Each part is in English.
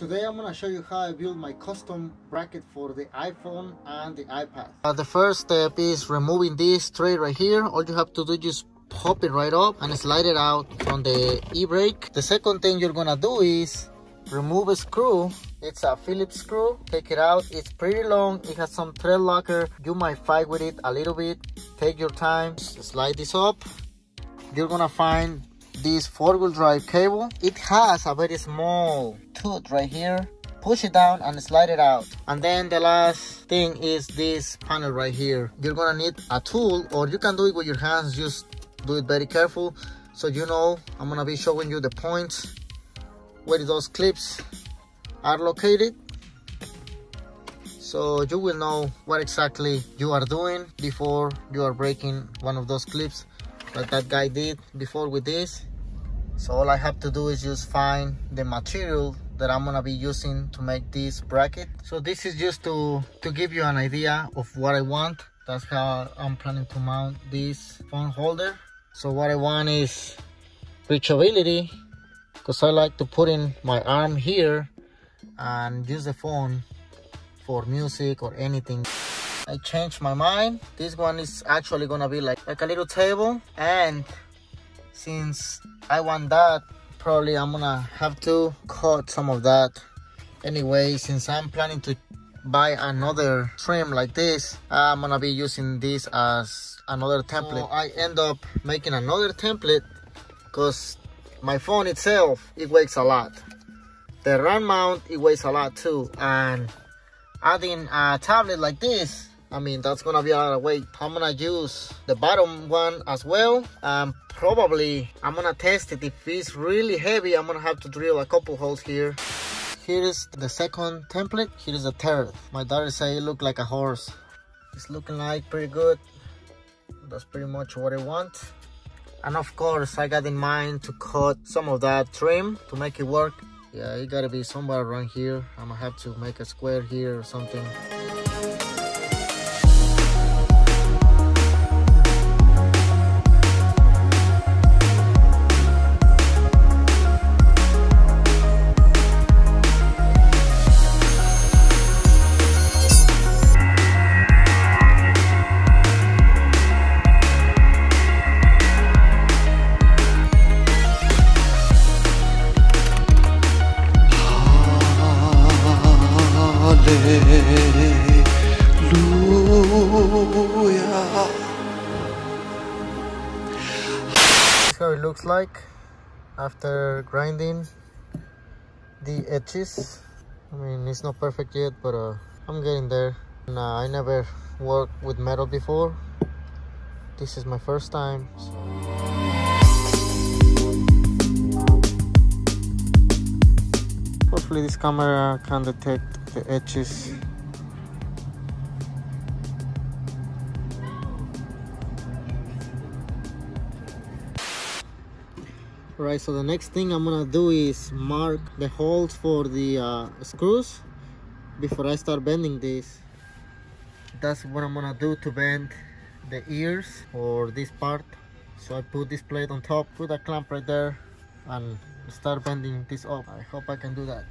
Today I'm gonna show you how I build my custom bracket for the iPhone and the iPad. The first step is removing this tray right here. All you have to do is just pop it right up and slide it out from the e-brake. The second thing you're gonna do is remove a screw. It's a Phillips screw. Take it out. It's pretty long. It has some thread locker. You might fight with it a little bit. Take your time. Slide this up. You're gonna find this four-wheel drive cable. It has a very small tooth right here. Push it down and slide it out. And then the last thing is this panel right here. You're gonna need a tool, or you can do it with your hands. Just do it very careful. So you know, I'm gonna be showing you the points where those clips are located, so you will know what exactly you are doing before you are breaking one of those clips like that guy did before with this. So all I have to do is just find the material that I'm gonna be using to make this bracket. So this is just to give you an idea of what I want. That's how I'm planning to mount this phone holder. So what I want is reachability, because I like to put in my arm here and use the phone for music or anything. I changed my mind. This one is actually gonna be like a little table, and since I want that, probably I'm gonna have to cut some of that anyway. Since I'm planning to buy another trim like this, I'm gonna be using this as another template. So I end up making another template because my phone itself, it weighs a lot. The RAM mount, it weighs a lot too, and adding a tablet like this, I mean, that's gonna be a lot of weight. I'm gonna use the bottom one as well, and probably I'm gonna test it. If it's really heavy, I'm gonna have to drill a couple holes here. Here is the second template. Here is the third. My daughter say it looked like a horse. It's looking like pretty good. That's pretty much what I want. And of course, I got in mind to cut some of that trim to make it work. Yeah, it gotta be somewhere around here. I'm gonna have to make a square here or something. That's how it looks like after grinding the edges. I mean, it's not perfect yet, but I'm getting there. And, I never worked with metal before. This is my first time. So. Hopefully this camera can detect the edges. Alright, so the next thing I'm gonna do is mark the holes for the screws before I start bending this. That's what I'm gonna do to bend the ears or this part. So I put this plate on top, put a clamp right there, and start bending this up. I hope I can do that.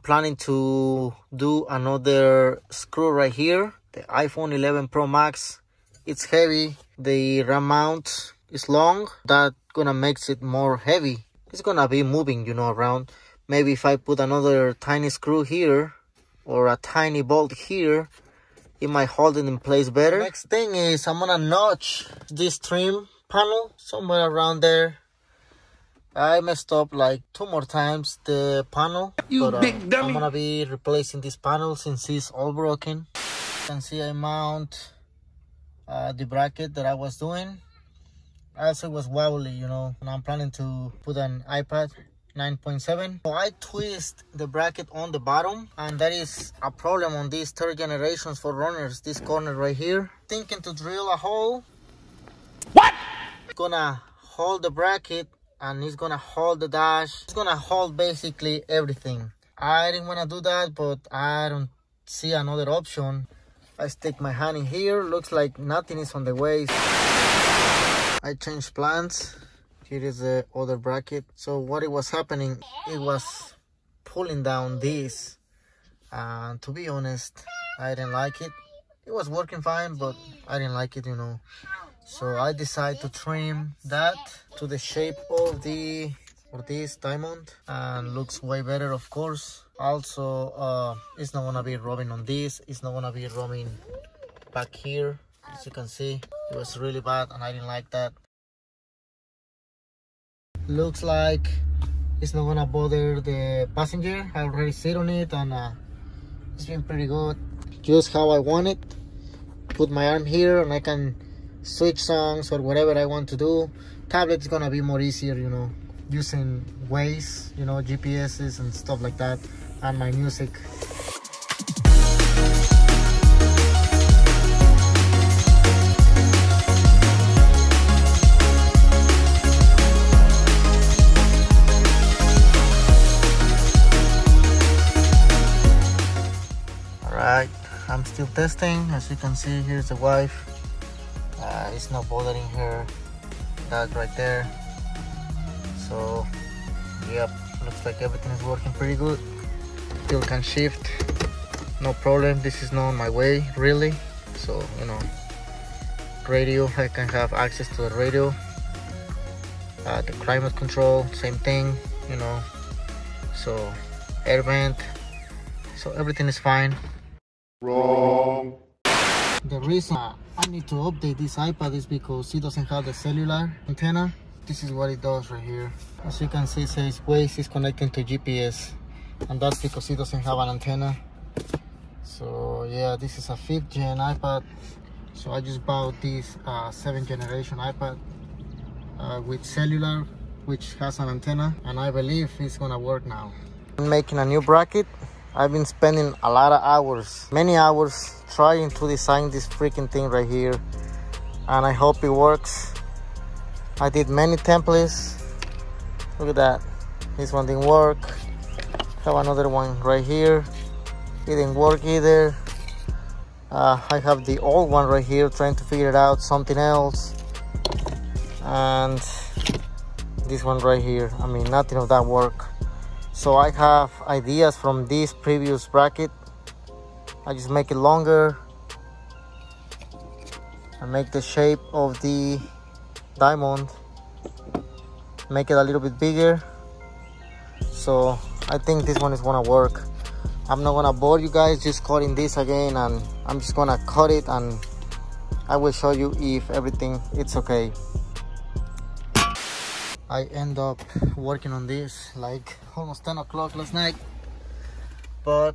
Planning to do another screw right here. The iPhone 11 Pro Max, it's heavy. The RAM mount is long. That gonna makes it more heavy. It's gonna be moving, you know, around. Maybe if I put another tiny screw here or a tiny bolt here, it might hold it in place better. Next thing is I'm gonna notch this trim panel somewhere around there. I messed up like 2 more times the panel, but big dummy. I'm gonna be replacing this panel since it's all broken. You can see I mount the bracket that I was doing. Also, it was wobbly, you know, and I'm planning to put an iPad 9.7. So I twist the bracket on the bottom, and that is a problem on these third generations 4runners. This corner right here, thinking to drill a hole. What? Gonna hold the bracket and it's gonna hold the dash. It's gonna hold basically everything. I didn't want to do that, but I don't see another option. I stick my hand in here. Looks like nothing is on the way. I changed plans. Here is the other bracket. So what it was happening, it was pulling down this. And to be honest, I didn't like it. It was working fine, but I didn't like it, you know. So I decided to trim that to the shape of this diamond, and looks way better, of course. Also, it's not gonna be rubbing on this. It's not gonna be rubbing back here. As you can see, it was really bad and I didn't like that. Looks like it's not gonna bother the passenger. I already sit on it and it's been pretty good. Just how I want it. Put my arm here and I can switch songs or whatever I want to do. Tablet is gonna be more easier, you know, using Waze, you know, GPSs and stuff like that, and my music. Alright, I'm still testing. As you can see, here's the wife. It's not bothering her, that right there. So yep, looks like everything is working pretty good. Still can shift, no problem. This is not on my way really, so you know, radio, I can have access to the radio. The climate control, same thing, you know. So air vent, so everything is fine. Wrong. The reason I need to update this iPad is because it doesn't have the cellular antenna. This is what it does right here. As you can see, it says Waze is connecting to GPS, and that's because it doesn't have an antenna. So yeah, this is a 5th gen iPad. So I just bought this 7th generation iPad with cellular, which has an antenna, and I believe it's gonna work now. I'm making a new bracket. I've been spending a lot of hours, many hours, trying to design this freaking thing right here, and I hope it works. I did many templates. Look at that. This one didn't work. Have another one right here. It didn't work either. I have the old one right here, trying to figure it out, something else. And this one right here, I mean, nothing of that work. So I have ideas from this previous bracket. I just make it longer and make the shape of the diamond, make it a little bit bigger. So I think this one is gonna work. I'm not gonna bore you guys just cutting this again, and I'm just gonna cut it and I will show you if everything it's okay. I end up working on this like almost 10 o'clock last night, but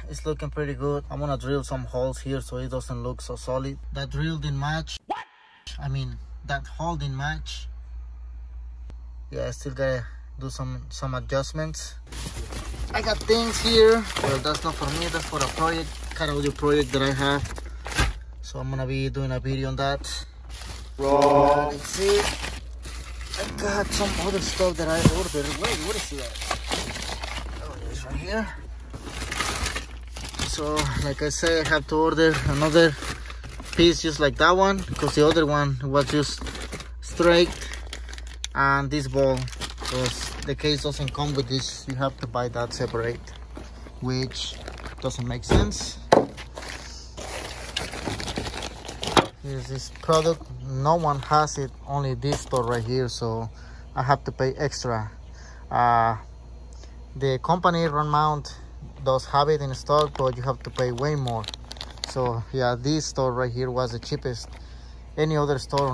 it's looking pretty good. I'm gonna drill some holes here so it doesn't look so solid. That drill didn't match. What? I mean, that hole didn't match. Yeah, I still gotta do some adjustments. I got things here. Well, that's not for me, that's for a project, car audio project that I have. So I'm gonna be doing a video on that. Let's see. I got some other stuff that I ordered. Wait, what is that? Oh, it's right here. So, like I said, I have to order another piece just like that one, because the other one was just straight. And this ball, because the case doesn't come with this, you have to buy that separate, which doesn't make sense. Here's this product. No one has it, only this store right here, so I have to pay extra. The company Run Mount does have it in stock, but you have to pay way more. So yeah, this store right here was the cheapest. Any other store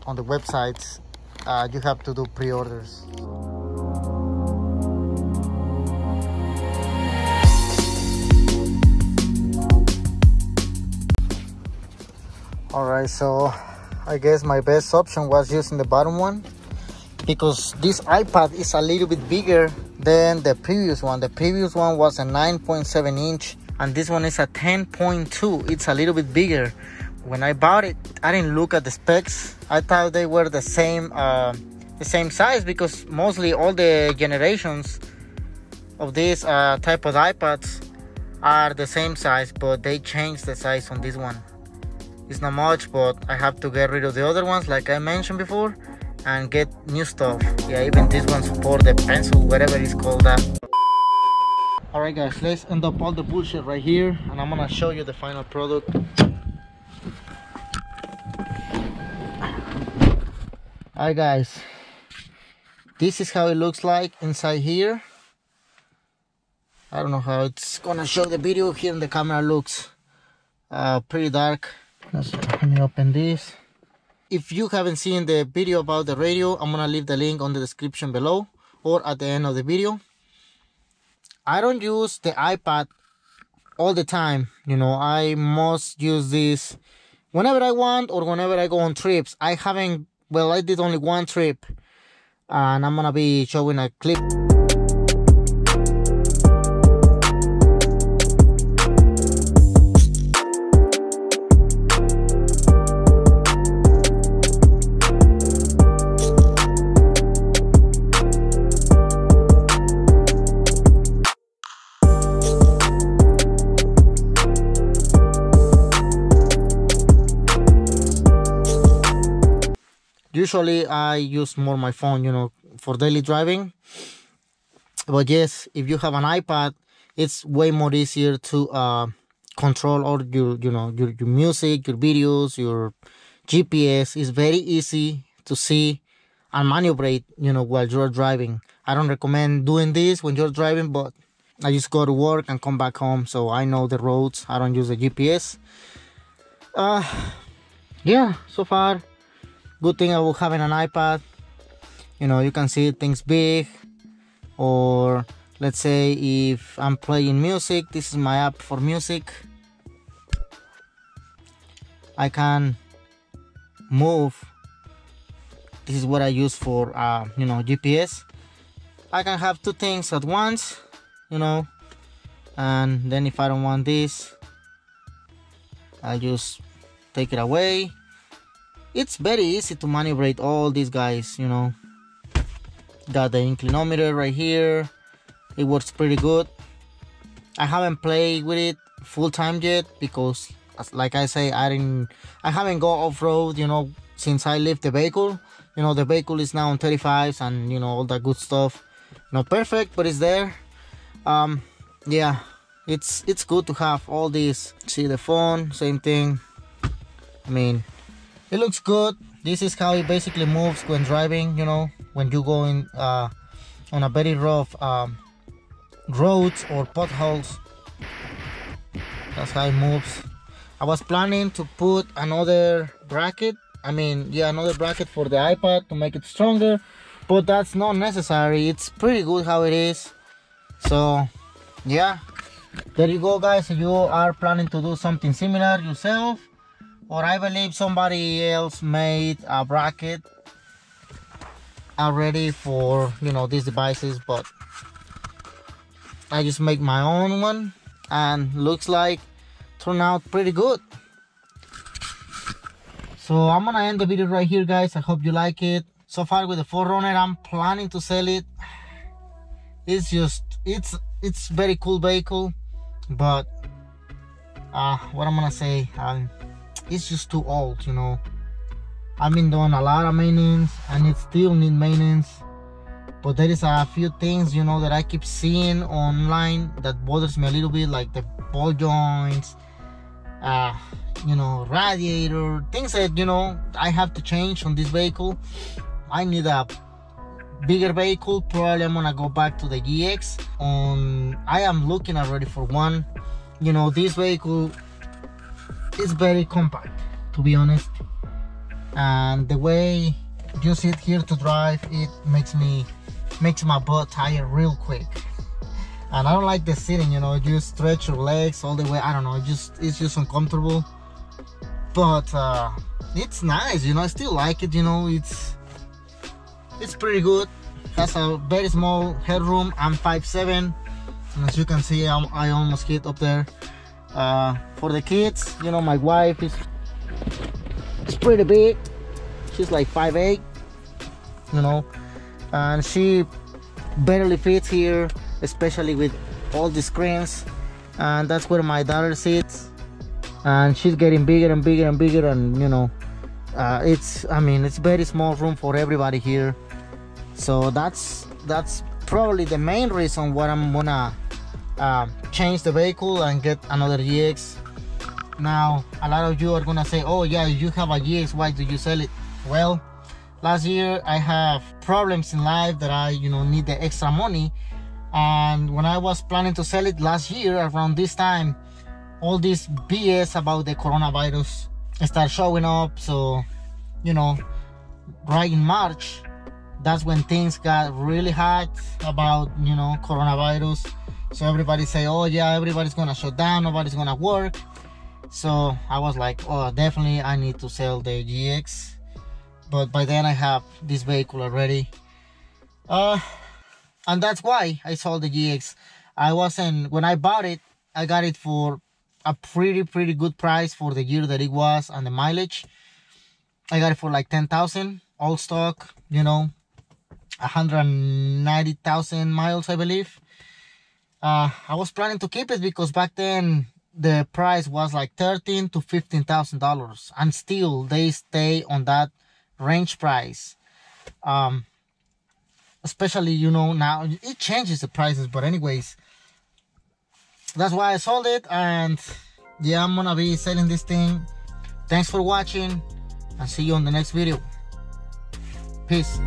on the websites, you have to do pre-orders. Alright, so I guess my best option was using the bottom one, because this iPad is a little bit bigger than the previous one. The previous one was a 9.7 inch and this one is a 10.2. It's a little bit bigger, when I bought it, I didn't look at the specs. I thought they were the same size, because mostly all the generations of this type of iPads are the same size, but they changed the size on this one. It's not much, but I have to get rid of the other ones like I mentioned before and get new stuff. Yeah, even this one support the pencil, whatever it's called that. Alright guys, let's end up all the bullshit right here, and I'm gonna show you the final product. Alright guys, this is how it looks like inside here. I don't know how it's gonna show the video. Here in the camera looks pretty dark. Let me open this. If you haven't seen the video about the radio, I'm gonna leave the link on the description below or at the end of the video. I don't use the iPad all the time, you know. I must use this whenever I want or whenever I go on trips. I did only one trip, and I'm gonna be showing a clip. Usually I use more my phone, you know, for daily driving. But yes, if you have an iPad, it's way more easier to control all your, you know, your music, your videos, your GPS. Is very easy to see and maneuver, you know, while you're driving. I don't recommend doing this when you're driving, but I just go to work and come back home, so I know the roads. I don't use the GPS. Yeah, so far good thing about having an iPad. You know, you can see things big. Or let's say if I'm playing music, this is my app for music. I can move. This is what I use for you know, GPS. I can have two things at once, you know. And then if I don't want this, I'll just take it away. It's very easy to maneuver all these guys, you know. Got the inclinometer right here. It works pretty good. I haven't played with it full time yet because, like I say, I haven't gone off-road, you know, since I left the vehicle. You know, the vehicle is now on 35s and, you know, all that good stuff. Not perfect, but it's there. Yeah, it's good to have all this. See the phone, same thing. I mean, it looks good. This is how it basically moves when driving, you know, when you go in on a very rough roads or potholes. That's how it moves. I was planning to put another bracket. Another bracket for the iPad to make it stronger, but that's not necessary. It's pretty good how it is. So yeah, there you go guys. If you are planning to do something similar yourself, or I believe somebody else made a bracket already for, you know, these devices, but I just make my own one and looks like turned out pretty good. So I'm gonna end the video right here guys. I hope you like it. So far with the 4runner, I'm planning to sell it. It's very cool vehicle, but what I'm gonna say, it's just too old, you know. I've been doing a lot of maintenance and it still needs maintenance, but there is a few things, you know, that I keep seeing online that bothers me a little bit, like the ball joints, you know, radiator, things that, you know, I have to change on this vehicle. I need a bigger vehicle. Probably I'm gonna go back to the GX. I am looking already for one. You know, this vehicle is very compact, to be honest, and the way you sit here to drive, it makes my butt tired real quick. And I don't like the sitting, you know, you stretch your legs all the way. I don't know, it's just uncomfortable, but it's nice, you know. I still like it, you know. It's pretty good. Has a very small headroom. I'm 5'7", and as you can see, I almost hit up there. For the kids, you know, my wife is It's pretty big. She's like 5'8", you know, and she barely fits here, especially with all the screens. And that's where my daughter sits, and she's getting bigger and bigger and bigger, and you know, it's very small room for everybody here. So that's probably the main reason why I'm gonna change the vehicle and get another GX. Now a lot of you are gonna say, oh yeah, you have a GX, why do you sell it? Well, last year I have problems in life that I need the extra money, and when I was planning to sell it last year around this time, all this BS about the coronavirus start showing up. So right in March, that's when things got really hot about coronavirus. So everybody say, oh yeah, everybody's gonna shut down, nobody's gonna work. So I was like, oh, definitely I need to sell the GX. But by then I have this vehicle already, and that's why I sold the GX. When I bought it, I got it for a pretty good price for the year that it was and the mileage. I got it for like 10,000, all stock, 190,000 miles, I believe. I was planning to keep it because back then the price was like $13,000 to $15,000, and still they stay on that range price. Especially now it changes the prices, but anyways, that's why I sold it. And yeah, I'm gonna be selling this thing. Thanks for watching, and see you on the next video. Peace.